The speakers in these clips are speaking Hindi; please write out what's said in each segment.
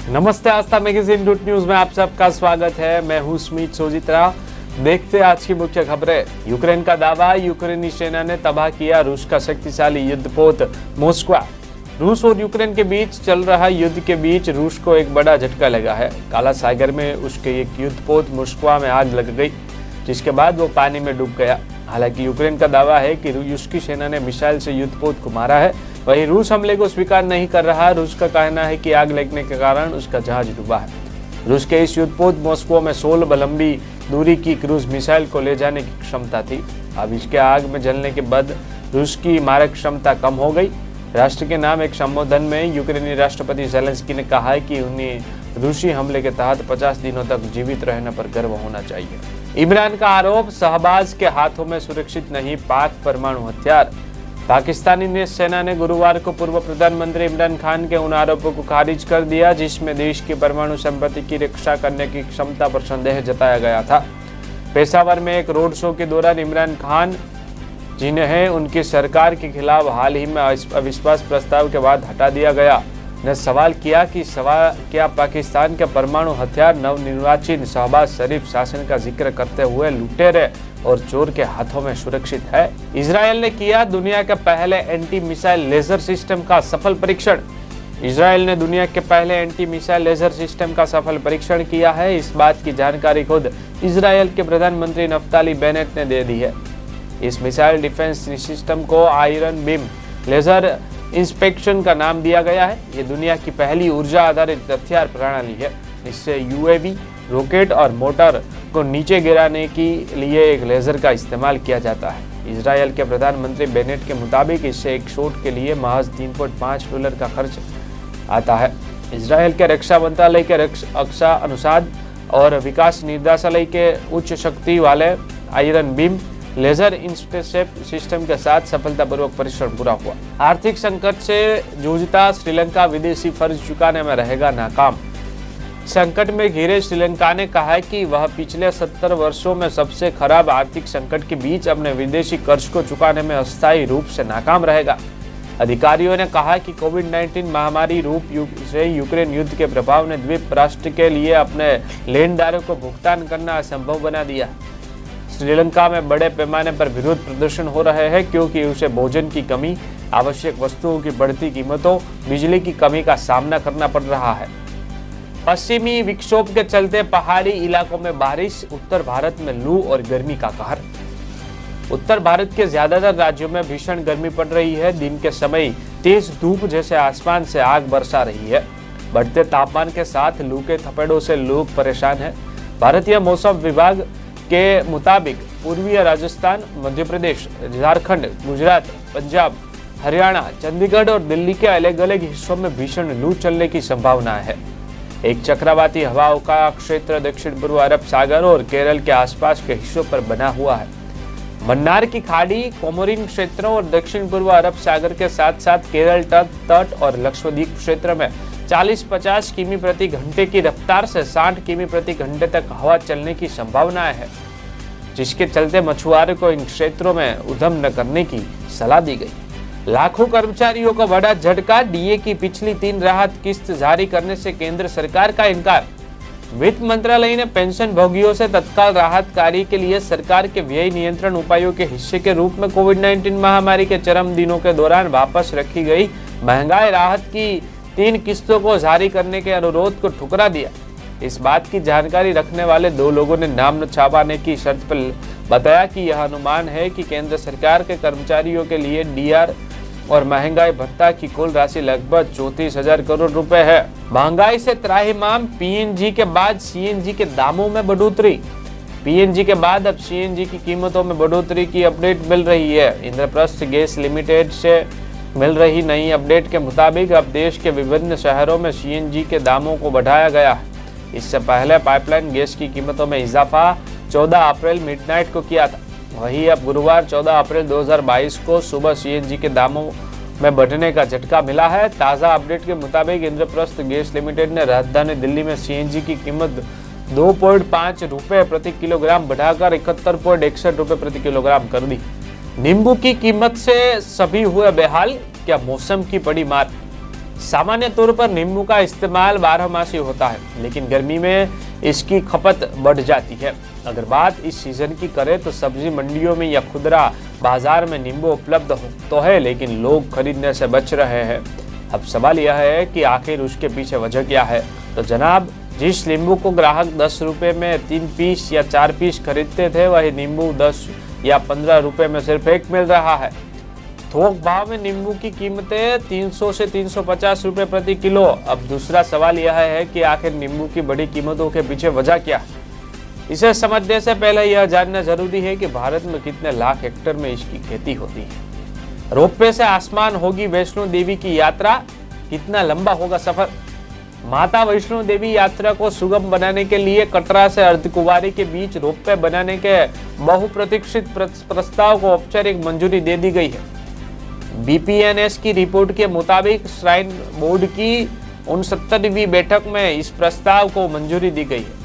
नमस्ते, आस्था मैगजीन डॉट न्यूज में आप सबका स्वागत है। मैं हूं स्मित सोजित्रा। देखते हैं आज की मुख्य खबरें। यूक्रेन का दावा, यूक्रेनी सेना ने तबाह किया रूस का शक्तिशाली युद्धपोत मोस्क्वा। रूस और यूक्रेन के बीच चल रहा युद्ध के बीच रूस को एक बड़ा झटका लगा है। काला सागर में उसके एक युद्धपोत मोस्क्वा में आग लग गई, जिसके बाद वो पानी में डूब गया। हालांकि यूक्रेन का दावा है कि रूस की सेना ने मिसाइल से युद्धपोत को मारा है, वहीं रूस हमले को स्वीकार नहीं कर रहा। रूस का कहना है कि आग लगने के कारण उसका जहाज डूबा है। रूस के इस युद्धपोत मॉस्को में 16 लंबी दूरी की क्रूज मिसाइल को ले जाने की क्षमता थी। अब इसके आग में जलने के बाद रूस की मारक क्षमता कम हो गई। राष्ट्र के नाम एक संबोधन में यूक्रेनी राष्ट्रपति ज़ेलेंस्की ने कहा है कि उन्हें रूसी हमले के तहत 50 दिनों तक जीवित रहने पर गर्व होना चाहिए। इमरान का आरोप, शहबाज के हाथों में सुरक्षित नहीं पाक परमाणु हथियार। पाकिस्तानी सेना ने गुरुवार को पूर्व प्रधानमंत्री इमरान खान के उन आरोपों को खारिज कर दिया जिसमें देश की परमाणु संपत्ति की रक्षा करने की क्षमता पर संदेह जताया गया था। पेशावर में एक रोड शो के दौरान इमरान खान, जिन्हें उनकी सरकार के खिलाफ हाल ही में अविश्वास प्रस्ताव के बाद हटा दिया गया, ने सवाल किया कि क्या पाकिस्तान के परमाणु हथियार नवनिर्वाचित शहबाज शरीफ शासन का जिक्र करते हुए लुटेरे और चोर के हाथों में सुरक्षित है। इजरायल ने किया दुनिया के पहले एंटी मिसाइल लेजर सिस्टम का सफल परीक्षण। इजरायल ने दुनिया के पहले एंटी मिसाइल लेजर सिस्टम का सफल परीक्षण किया है। इस बात की जानकारी खुद इजरायल के प्रधानमंत्री नफ्ताली बेनेट ने दे दी है। इस मिसाइल डिफेंस सिस्टम को आयरन बीम लेजर इंस्पेक्शन का नाम दिया गया है। ये दुनिया की पहली ऊर्जा आधारित हथियार प्रणाली है। इससे यूएवी, रॉकेट और मोटर को नीचे गिराने के लिए एक लेजर का इस्तेमाल किया जाता है। इजरायल के प्रधानमंत्री बेनेट के मुताबिक इससे एक शॉट के लिए महज $3.5 का खर्च आता है। इजरायल के रक्षा मंत्रालय के रक्षा अनुसंधान और विकास निर्देशालय के उच्च शक्ति वाले iron beam laser inspection system के साथ सफलतापूर्वक परीक्षण पूरा हुआ। आर्थिक संकट से जूझता श्रीलंका विदेशी कर्ज चुकाने में रहेगा नाकाम। संकट में घिरे श्रीलंका ने कहा है कि वह पिछले 70 वर्षों में सबसे खराब आर्थिक संकट के बीच अपने विदेशी कर्ज को चुकाने में अस्थायी रूप से नाकाम रहेगा। अधिकारियों ने कहा कि कोविड-19 महामारी से यूक्रेन युद्ध के प्रभाव ने द्वीप राष्ट्र के लिए अपने लेनदारों को भुगतान करना असंभव बना दिया। श्रीलंका में बड़े पैमाने पर विरोध प्रदर्शन हो रहे हैं क्योंकि उसे भोजन की कमी, आवश्यक वस्तुओं की बढ़ती कीमतों, बिजली की कमी का सामना करना पड़ रहा है। पश्चिमी विक्षोभ के चलते पहाड़ी इलाकों में बारिश, उत्तर भारत में लू और गर्मी का कहर। उत्तर भारत के ज्यादातर राज्यों में भीषण गर्मी पड़ रही है। दिन के समय तेज धूप जैसे आसमान से आग बरसा रही है। बढ़ते तापमान के साथ लू के थपेड़ों से लोग परेशान हैं। भारतीय मौसम विभाग के मुताबिक पूर्वीय राजस्थान, मध्य प्रदेश, झारखंड, गुजरात, पंजाब, हरियाणा, चंडीगढ़ और दिल्ली के अलग अलग हिस्सों में भीषण लू चलने की संभावना है। एक चक्रवाती हवाओं का क्षेत्र दक्षिण पूर्व अरब सागर और केरल के आसपास के हिस्सों पर बना हुआ है। मन्नार की खाड़ी, कोमोरिन क्षेत्रों और दक्षिण पूर्व अरब सागर के साथ साथ केरल तट और लक्षद्वीप क्षेत्र में 40-50 किमी प्रति घंटे की रफ्तार से 60 किमी प्रति घंटे तक हवा चलने की संभावना है, जिसके चलते मछुआरों को इन क्षेत्रों में उद्यम न करने की सलाह दी गई। लाखों कर्मचारियों को बड़ा झटका, डीए की पिछली 3 राहत किस्त जारी करने से केंद्र सरकार का इनकार। वित्त मंत्रालय ने पेंशन भोगियों से तत्काल राहत कार्य के लिए सरकार के व्यय नियंत्रण उपायों के हिस्से के रूप में कोविड-19 महामारी के चरम दिनों के दौरान वापस रखी गई महंगाई राहत की 3 किस्तों को जारी करने के अनुरोध को ठुकरा दिया। इस बात की जानकारी रखने वाले 2 लोगों ने नाम न छापाने की शर्त पर बताया कि यह अनुमान है कि केंद्र सरकार के कर्मचारियों के लिए डीआर और महंगाई भत्ता की कुल राशि लगभग 34,000 करोड़ रुपए है। महंगाई से त्राहिमाम पीएनजी के बाद सीएनजी के दामों में बढ़ोतरी। पीएनजी के बाद अब सीएनजी की कीमतों में बढ़ोतरी की अपडेट मिल रही है। इंद्रप्रस्थ गैस लिमिटेड से मिल रही नई अपडेट के मुताबिक अब देश के विभिन्न शहरों में सीएनजी के दामों को बढ़ाया गया है। इससे पहले पाइपलाइन गैस की कीमतों में इजाफा 14 अप्रैल मिडनाइट को किया था। वहीं अब गुरुवार 14 अप्रैल 2022 को सुबह सीएनजी के दामों में बढ़ने का झटका मिला है। ताज़ा अपडेट के मुताबिक इंद्रप्रस्थ गैस लिमिटेड ने राजधानी दिल्ली में सीएनजी की कीमत 2.5 रुपए प्रति किलोग्राम बढ़ाकर 71.61 रुपए प्रति किलोग्राम कर दी। नींबू की कीमत से सभी हुए बेहाल, क्या मौसम की पड़ी मार। सामान्य तौर पर नींबू का इस्तेमाल 12 मासी होता है, लेकिन गर्मी में इसकी खपत बढ़ जाती है। अगर बात इस सीजन की करें तो सब्जी मंडियों में या खुदरा बाजार में नींबू उपलब्ध तो है, लेकिन लोग खरीदने से बच रहे हैं। अब सवाल यह है कि आखिर उसके पीछे वजह क्या है। तो जनाब, जिस नींबू को ग्राहक 10 रुपए में 3 पीस या 4 पीस खरीदते थे, वही नींबू 10 या 15 रुपए में सिर्फ एक मिल रहा है। थोक भाव में नींबू की कीमतें 300 से 350 रुपए प्रति किलो। अब दूसरा सवाल यह है कि आखिर नींबू की बड़ी कीमतों के पीछे वजह क्या है। इसे समझने से पहले यह जानना जरूरी है कि भारत में कितने लाख हेक्टेयर में इसकी खेती होती है। रोपवे से आसमान होगी वैष्णो देवी की यात्रा, कितना लंबा होगा सफर। माता वैष्णो देवी यात्रा को सुगम बनाने के लिए कटरा से अर्धकुंवारी के बीच रोपवे बनाने के बहुप्रतीक्षित प्रस्ताव को औपचारिक मंजूरी दे दी गई है। बीपीएनएस की रिपोर्ट के मुताबिक श्राइन बोर्ड की 69वीं बैठक में इस प्रस्ताव को मंजूरी दी गई है।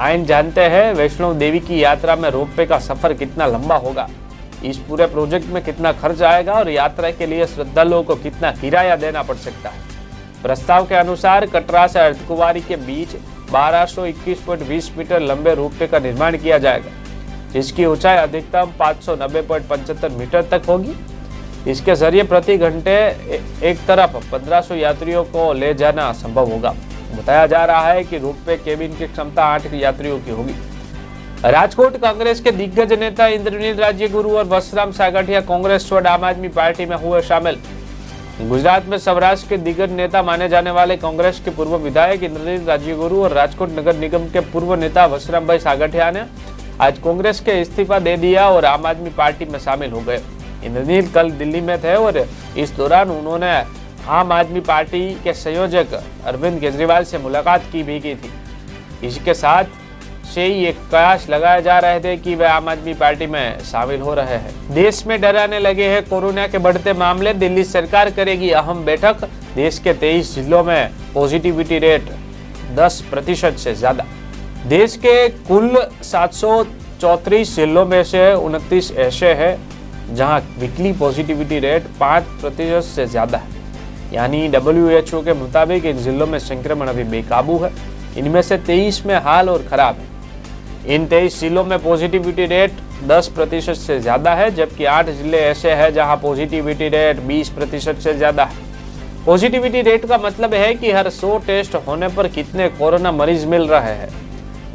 आइन जानते हैं वैष्णो देवी की यात्रा में रोपवे का सफर कितना लंबा होगा, इस पूरे प्रोजेक्ट में कितना खर्च आएगा और यात्रा के लिए श्रद्धालुओं को कितना किराया देना पड़ सकता है। प्रस्ताव के अनुसार कटरा से अर्धकुंवारी के बीच 1221.20 मीटर लंबे रोपवे का निर्माण किया जाएगा, जिसकी ऊंचाई अधिकतम 590.75 मीटर तक होगी। इसके जरिए प्रति घंटे एक तरफ 1500 यात्रियों को ले जाना संभव होगा। बताया जा रहा है कि रोपवे केबिन की क्षमता 8 यात्रियों की होगी। राजकोट कांग्रेस के दिग्गज नेता इंद्रनील राज्यगुरु और वसराम सागठिया कांग्रेस छोड़ आम आदमी पार्टी में हुए शामिल। गुजरात में सौराष्ट्र के दिग्गज नेता माने जाने वाले कांग्रेस के पूर्व विधायक इंद्रनील राज्यगुरु और राजकोट नगर निगम के पूर्व नेता वसराम भाई सागठिया ने आज कांग्रेस के इस्तीफा दे दिया और आम आदमी पार्टी में शामिल हो गए। इंद्रनील कल दिल्ली में थे और इस दौरान उन्होंने आम आदमी पार्टी के संयोजक अरविंद केजरीवाल से मुलाकात भी की थी। इसके साथ से ये कयास लगाए जा रहे थे कि वे आम आदमी पार्टी में शामिल हो रहे हैं। देश में डराने लगे हैं कोरोना के बढ़ते मामले, दिल्ली सरकार करेगी अहम बैठक। देश के 23 जिलों में पॉजिटिविटी रेट 10% से ज्यादा। देश के कुल 734 जिलों में से 29 ऐसे हैं जहां वीकली पॉजिटिविटी रेट 5% से ज्यादा है। यानी WHO के मुताबिक इन जिलों में संक्रमण अभी बेकाबू है। इनमें से 23 में हाल और खराब है। इन 23 जिलों में पॉजिटिविटी रेट 10% से ज्यादा है, जबकि 8 जिले ऐसे हैं जहां पॉजिटिविटी रेट 20% से ज्यादा है। पॉजिटिविटी रेट का मतलब है कि हर 100 टेस्ट होने पर कितने कोरोना मरीज मिल रहे हैं।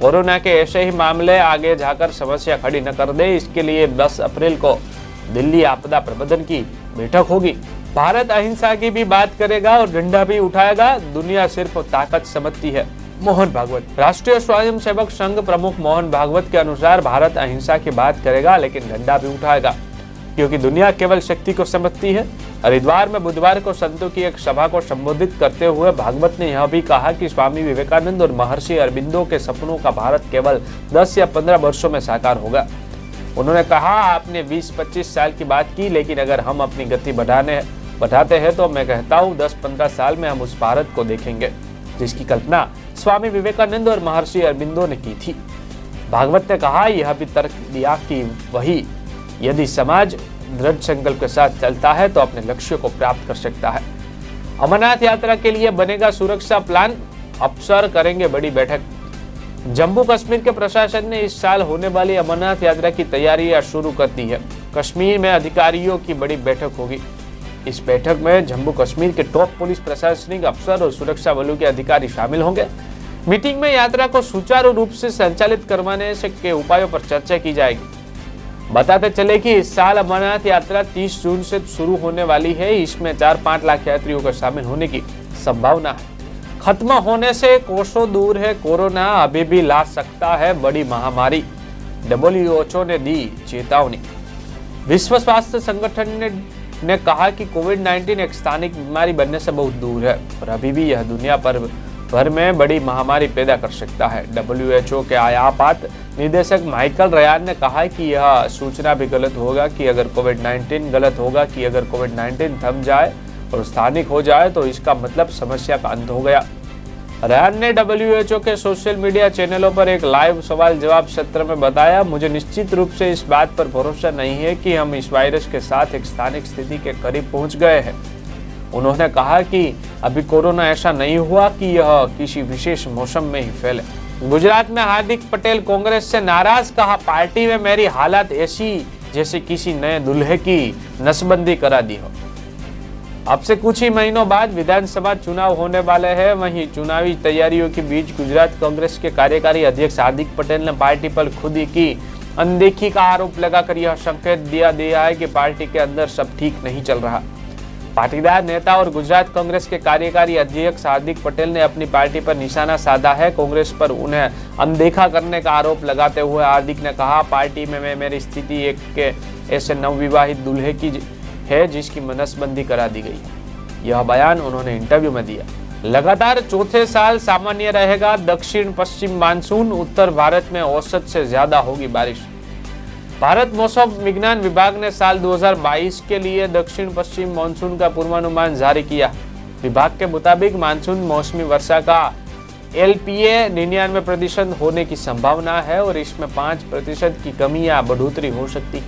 कोरोना के ऐसे ही मामले आगे जाकर समस्या खड़ी न कर दे, इसके लिए 10 अप्रैल को दिल्ली आपदा प्रबंधन की बैठक होगी। भारत अहिंसा की भी बात करेगा और डंडा भी उठाएगा, दुनिया सिर्फ ताकत समझती है। मोहन भागवत। राष्ट्रीय स्वयंसेवक संघ प्रमुख मोहन भागवत के अनुसार भारत अहिंसा की बात करेगा लेकिन डंडा भी उठाएगा, क्योंकि दुनिया केवल शक्ति को समझती है। हरिद्वार में बुधवार को संतों की एक सभा को संबोधित करते हुए भागवत ने यह भी कहा कि स्वामी विवेकानंद और महर्षि अरबिंदो के सपनों का भारत केवल 10 या 15 वर्षों में साकार होगा। उन्होंने कहा, आपने 20-25 साल की बात की, लेकिन अगर हम अपनी गति बढ़ाते हैं तो मैं कहता हूँ 10-15 साल में हम उस भारत को देखेंगे जिसकी कल्पना स्वामी विवेकानंद और महर्षि अरबिंदो ने की थी। भागवत ने कहा, यह भी तर्क दिया कि वही यदि समाज दृढ़ संकल्प के साथ चलता है तो अपने लक्ष्य को प्राप्त कर सकता है। अमरनाथ यात्रा के लिए बनेगा सुरक्षा प्लान, अफसर करेंगे बड़ी बैठक। जम्मू कश्मीर के प्रशासन ने इस साल होने वाली अमरनाथ यात्रा की तैयारियां शुरू कर दी है। कश्मीर में अधिकारियों की बड़ी बैठक होगी। इस बैठक में जम्मू कश्मीर के टॉप पुलिस प्रशासनिक अफसर और सुरक्षा बलों के अधिकारी शामिल होंगे। मीटिंग में यात्रा को सुचारू रूप से संचालित करवाने के उपायों पर चर्चा की जाएगी। बताते चले कि इस साल अमरनाथ यात्रा 30 जून से शुरू होने वाली है। इसमें 4-5 लाख यात्रियों का शामिल होने की संभावना है। खत्म होने से कोसों दूर है कोरोना, अभी भी ला सकता है बड़ी महामारी, WHO ने दी चेतावनी। विश्व स्वास्थ्य संगठन ने कहा कि कोविड-19 एक स्थानिक बीमारी बनने से बहुत दूर है और अभी भी यह दुनिया भर में बड़ी महामारी पैदा कर सकता है। WHO के आपात निदेशक माइकल रयान ने कहा कि यह सूचना भी गलत होगा कि अगर कोविड-19 थम जाए और स्थानिक हो जाए तो इसका मतलब समस्या का अंत हो गया। रयान ने WHO के सोशल मीडिया चैनलों पर एक लाइव सवाल जवाब सत्र में बताया, मुझे निश्चित रूप से इस बात पर भरोसा नहीं है कि हम इस वायरस के साथ एक स्थानिक स्थिति के करीब पहुंच गए हैं। उन्होंने कहा कि अभी कोरोना ऐसा नहीं हुआ कि यह किसी विशेष मौसम में ही फैले। गुजरात में हार्दिक पटेल कांग्रेस से नाराज, कहा पार्टी में मेरी हालत ऐसी जैसे किसी नए दूल्हे की नसबंदी करा दी हो। अब से कुछ ही महीनों बाद विधानसभा चुनाव होने वाले हैं। वहीं चुनावी तैयारियों के बीच गुजरात कांग्रेस के कार्यकारी अध्यक्ष हार्दिक पटेल ने पार्टी पर खुद ही की अनदेखी का आरोप लगाकर यह संकेत दिया है कि पार्टी के अंदर सब ठीक नहीं चल रहा। पाटीदार नेता और गुजरात कांग्रेस के कार्यकारी अध्यक्ष हार्दिक पटेल ने अपनी पार्टी पर निशाना साधा है। कांग्रेस पर उन्हें अनदेखा करने का आरोप लगाते हुए हार्दिक ने कहा, पार्टी में मेरी स्थिति एक के ऐसे नवविवाहित दूल्हे की है जिसकी नसबंदी करा दी गई है। यह बयान उन्होंने इंटरव्यू में दिया। लगातार चौथे साल सामान्य रहेगा दक्षिण पश्चिम मानसून, उत्तर भारत में औसत से ज्यादा होगी बारिश। भारत मौसम विज्ञान विभाग ने साल 2022 के लिए दक्षिण पश्चिम मानसून का पूर्वानुमान जारी किया। विभाग के मुताबिक मानसून मौसमी वर्षा का LPA 99% होने की संभावना है और इसमें 5% की कमी या बढ़ोतरी हो सकती है।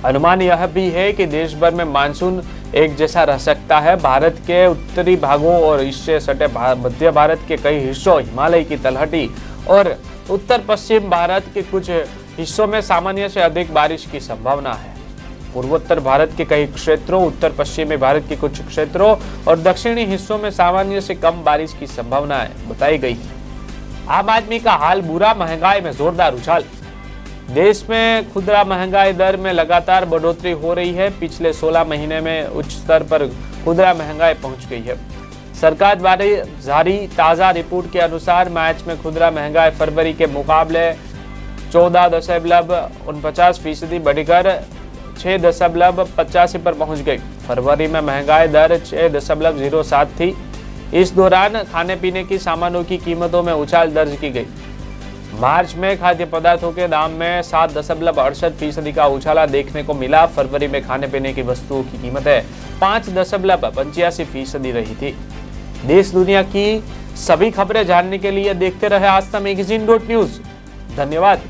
अनुमान यह भी है कि देश भर में मानसून एक जैसा रह सकता है। भारत के उत्तरी भागों और इससे सटे मध्य भारत के कई हिस्सों, हिमालय की तलहटी और उत्तर पश्चिम भारत के कुछ हिस्सों में सामान्य से अधिक बारिश की संभावना है। पूर्वोत्तर भारत के कई क्षेत्रों, उत्तर पश्चिमी भारत के कुछ क्षेत्रों और दक्षिणी हिस्सों में सामान्य से कम बारिश की संभावना बताई गई। आम आदमी का हाल बुरा, महंगाई में जोरदार उछाल। देश में खुदरा महंगाई दर में लगातार बढ़ोतरी हो रही है। पिछले 16 महीने में उच्च स्तर पर खुदरा महंगाई पहुंच गई है। सरकार द्वारा जारी ताजा रिपोर्ट के अनुसार मार्च में खुदरा महंगाई फरवरी के मुकाबले 14.49% बढ़कर 6.85 पर पहुंच गई। फरवरी में महंगाई दर 6.07 थी। इस दौरान खाने पीने की सामानों की कीमतों में उछाल दर्ज की गई। मार्च में खाद्य पदार्थों के दाम में 7.68% का उछाला देखने को मिला। फरवरी में खाने पीने की वस्तुओं की कीमतें 5.85% रही थी। देश दुनिया की सभी खबरें जानने के लिए देखते रहे आस्था मैगजीन .न्यूज। धन्यवाद।